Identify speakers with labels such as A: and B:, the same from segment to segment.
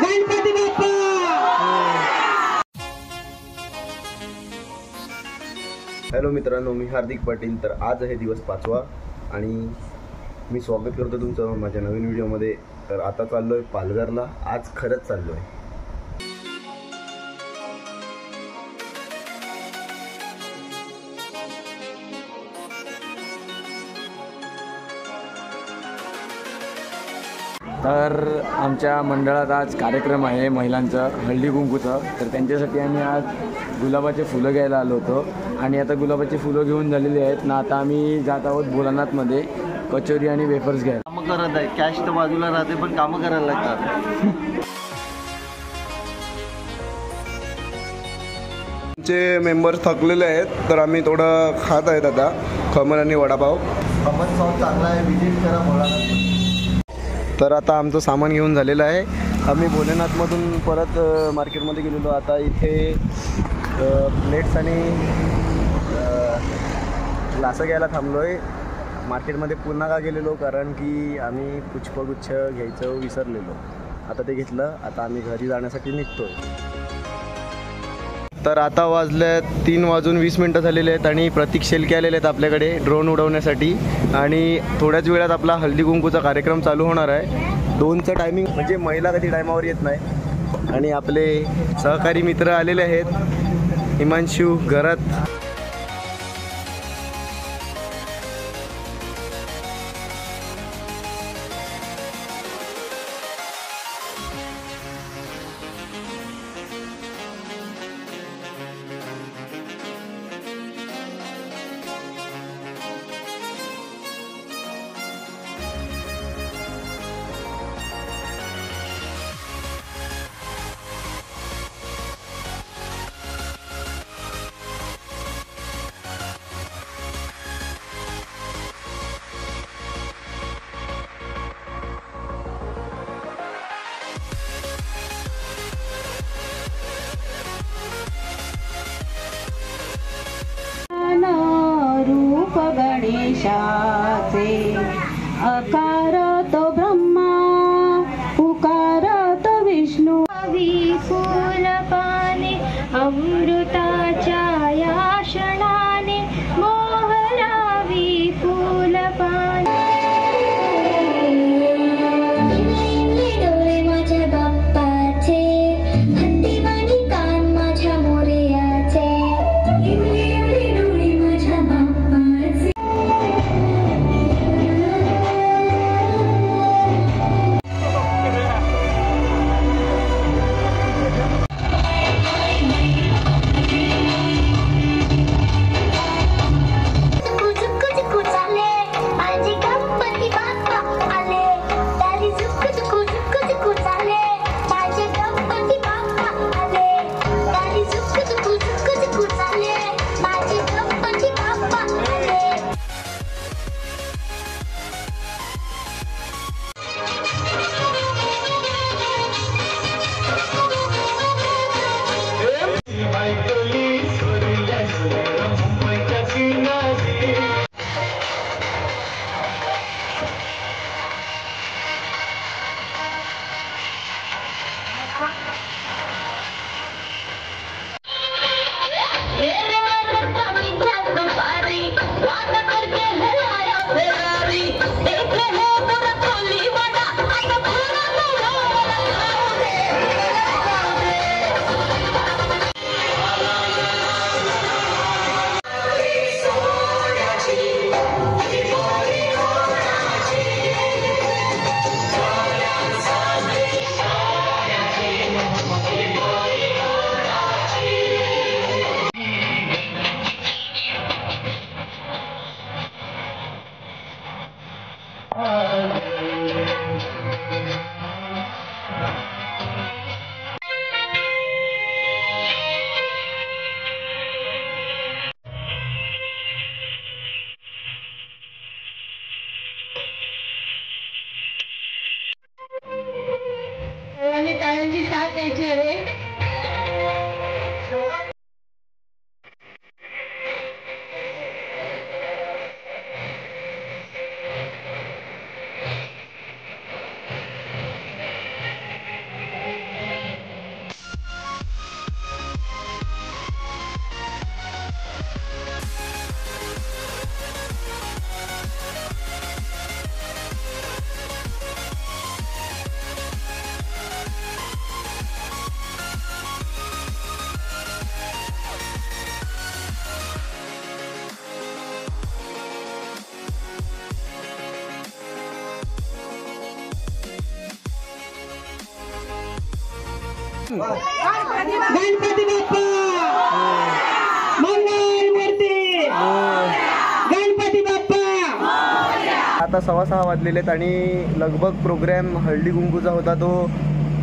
A: Ganpati Bappa.
B: Hello मित्रांनो, मी हार्दिक पाटील. तर आज आहे दिवस 5वा आणि मी स्वागत करतो तुमचं माझ्या नवीन व्हिडिओमध्ये. तर आता चाललो आहे पालघरला. आज खरंच चाललो आहे.
C: तर आमच्या मंडळात आज कार्यक्रम आहे महिलांचा हळदी कुंकूचा. तर त्यांच्यासाठी आम्ही आज गुलाबाचे फुलं घ्यायला आलो होतो आणि आता गुलाबाची फुलं घेऊन झालेली आहेत ना. आता आम्ही जात आहोत भोलानाथमध्ये कचोरी आणि वेफर्स घ्यायला.
D: कामं करत आहे, कॅश तर बाजूला राहते पण कामं करायला लागतात.
B: आमचे मेंबर्स थकलेले आहेत तर आम्ही थोडं खात आहेत आता खमण आणि वडापाव.
D: खमण पाव चांगला आहे, विजिट करा भोलानाथ.
B: तर आता आमचं सामान घेऊन झालेलं आहे. आम्ही भोलेनाथमधून परत मार्केटमध्ये गेलेलो. आता इथे प्लेट्स आणि ग्लासं घ्यायला थांबलो आहे. मार्केटमध्ये पुन्हा का गेलेलो कारण की आम्ही पुष्पगुच्छ घ्यायचं विसरलेलो. आता ते घेतलं. आता आम्ही घरी जाण्यासाठी निघतो आहे. तर आता वाजले 3:20 झालेले आहेत आणि प्रतीक शेलके आलेले आहेत आपल्याकडे ड्रोन उडवण्यासाठी. आणि थोड्याच वेळात आपला हळदी कुंकूचा कार्यक्रम चालू होणार आहे. 2चं टायमिंग म्हणजे महिला कधी टायमावर येत नाही. आणि आपले सहकारी मित्र आलेले आहेत, हिमांशू, गरत.
A: रूप गणेशाचे अकार तो ब्रह्मा पुकार तो विष्णू. फूल पाने अमृताच्या या क्षणाने मोहरावी फूल पाने. डोळे माझ्या बाप्पाचे, हत्तीवाणी कान माझ्या मोरयाचे.
E: गणपती बाप्पा मंगल मूर्ती गणपती बाप्पा।
B: आता 6:15 वाजलेले आहेत आणि लगभग प्रोग्रॅम हळदी कुंकूचा होता तो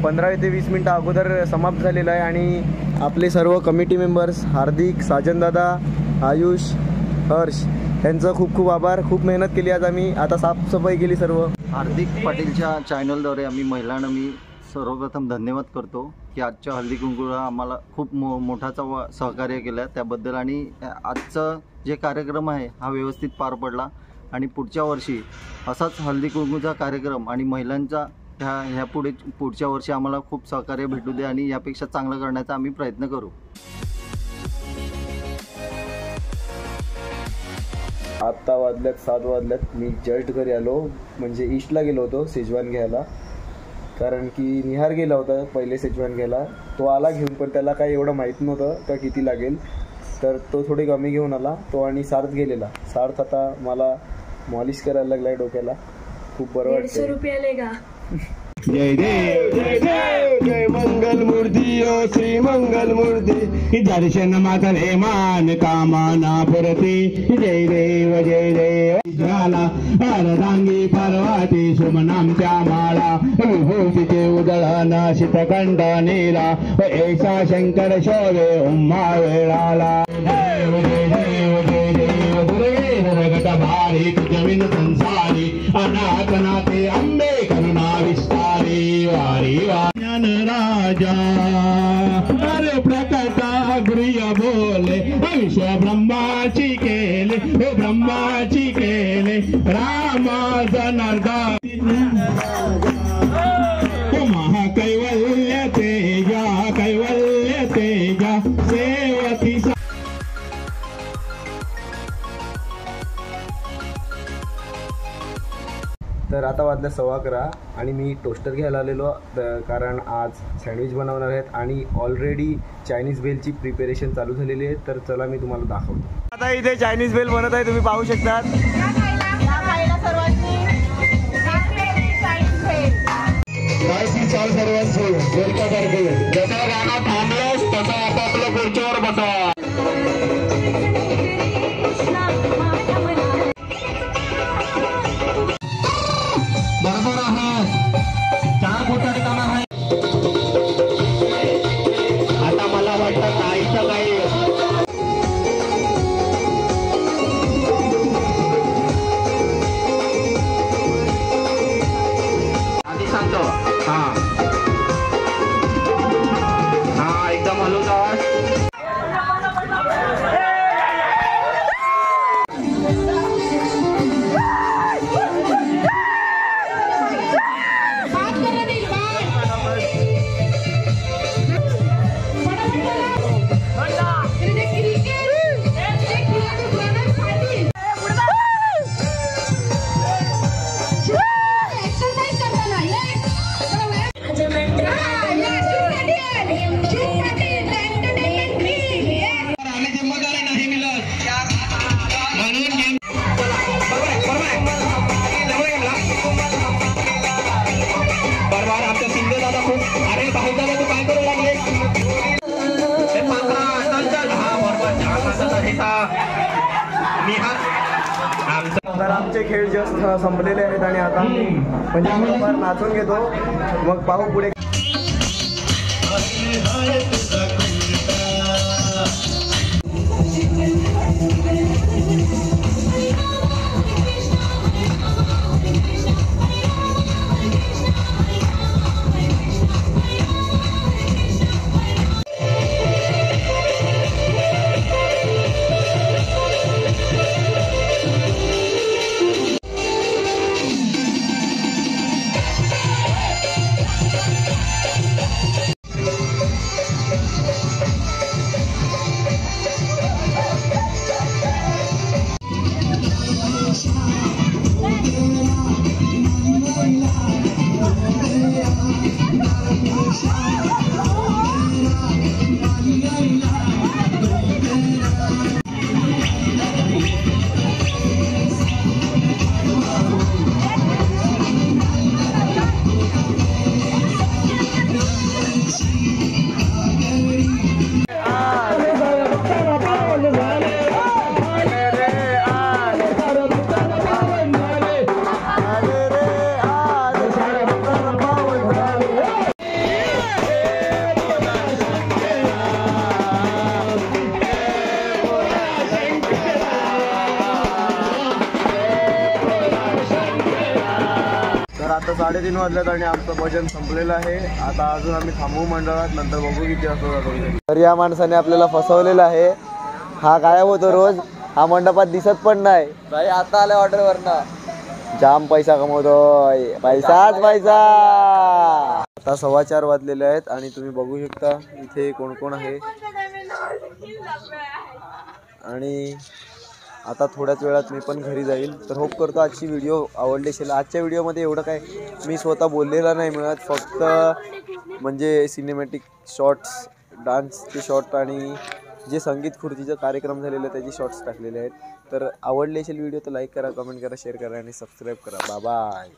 B: 15 ते 20 मिनटं अगोदर समाप्त झालेला आहे। आणि आपले सर्व कमिटी मेंबर्स हार्दिक, साजनदादा, आयुष, हर्ष यांचं खूप खूप आभार। खूप मेहनत केली आज आम्ही। आता साफसफाई केली सर्व।
D: हार्दिक पाटीलच्या चॅनलद्वारे आम्ही महिलांना मी सर्वप्रथम धन्यवाद करतो की आजच्या हळदी कुंकूला आम्हाला खूप मोठाचा सहकार्य केलं त्याबद्दल। आणि आजचं जे कार्यक्रम आहे हा व्यवस्थित पार पडला आणि पुढच्या वर्षी असाच हळदी कुंकूचा कार्यक्रम आणि महिलांचा ह्या पुढच्या वर्षी आम्हाला खूप सहकार्य भेटू दे आणि यापेक्षा चांगलं करण्याचा आम्ही प्रयत्न करू।
B: आत्ता वाजल्यात 7 वाजल्यात। मी जस्ट घरी आलो, म्हणजे ईस्टला गेलो होतो सेजवान घ्यायला, कारण की निहार गेला होता पहिले सेजवान घ्यायला। तो आला घेऊन, पण त्याला काही एवढं माहीत नव्हतं का किती लागेल, तर तो थोडी कमी घेऊन आला तो आणि सार्थ गेलेला। सार्थ आता मला मॉलिश करायला लागलाय डोक्याला, खूप बरं वाटतं।
A: 150 रुपये लेगा।
E: जय देव जय देव जय मंगल मूर्ती ओ श्री मंगल मूर्ती दर्शन मातरे मान कामना पुरती जय देव झाला अर्धांगी पर्वती सुमनामच्या माळा विभूतीचे उदळण शीतकंठ नीला ऐसा शंकर शोभे उम्मा वेळाला देव जय देव जय देव दुर्गे हरगट भारी जमीन संसारी अनाथनाथे अंबे करुणा विस्तारी वारी ज्ञान राजा अरे प्रकटा गृह बोले विश्व ब्रह्माची केले हे ब्रह्माची केले रामा जनार्दन महाकैवल्य तेजा कैवल्य तेजा सेवती।
B: तर आता वाजल्या 11:15 आणि मी टोस्टर घ्यायला आलेलो, कारण आज सँडविच बनवणार आहेत आणि ऑलरेडी चायनीज भेलची प्रिपरेशन चालू झालेली आहे। तर चला मी तुम्हाला दाखवतो। आता इथे चायनीज भेल बनत आहे, तुम्ही पाहू शकता।
E: जसा गाणं थांबलंस तसा आपापल्या खुर्चीवर बसा। बरोबर आहे, 4 फुटा रिकामा आहे। आता मला वाटतं काहीचं काही आधी सांगतो। हा एकदम हलून जा।
B: तर आमचे खेळ जस्ट संपलेले आहेत आणि आता म्हणजे आम्ही फार नाचून घेतो, मग पाहू पुढे। आता 3:30 वाजल्यात आणि आमचं भजन संपलेलं आहे. आता अजून आम्ही थांबू मंडळात, नंतर बघू किती वाजता जातो. तर या माणसाने आपल्याला फसवलेलं आहे. हा गायब होतो रोज, हा मंडपात दिसत पण नाही.
C: भाई आता आल्या ऑर्डरवरनं.
B: जाम पैसा कमवतोय, पैसाच पैसा. आता 4:15 वाजलेले आहेत आणि तुम्ही बघू शकता इथे कोण कोण आहे. आणि आता थोड्याच वेळात मी पण घरी जाईल. तर होप करतो आजची व्हिडिओ आवडली असेल. आजच्या व्हिडिओमध्ये एवढं काय मी स्वतः बोललेला नाही मिळत, फक्त म्हणजे सिनेमॅटिक शॉर्ट्स, डान्सचे शॉर्ट आणि जे संगीत खुर्चीचा कार्यक्रम झालेला त्याचे शॉर्ट्स टाकलेले आहेत. तर आवडले असेल व्हिडिओ तर लाईक करा, कमेंट करा, शेअर करा आणि सबस्क्राईब करा. Bye bye.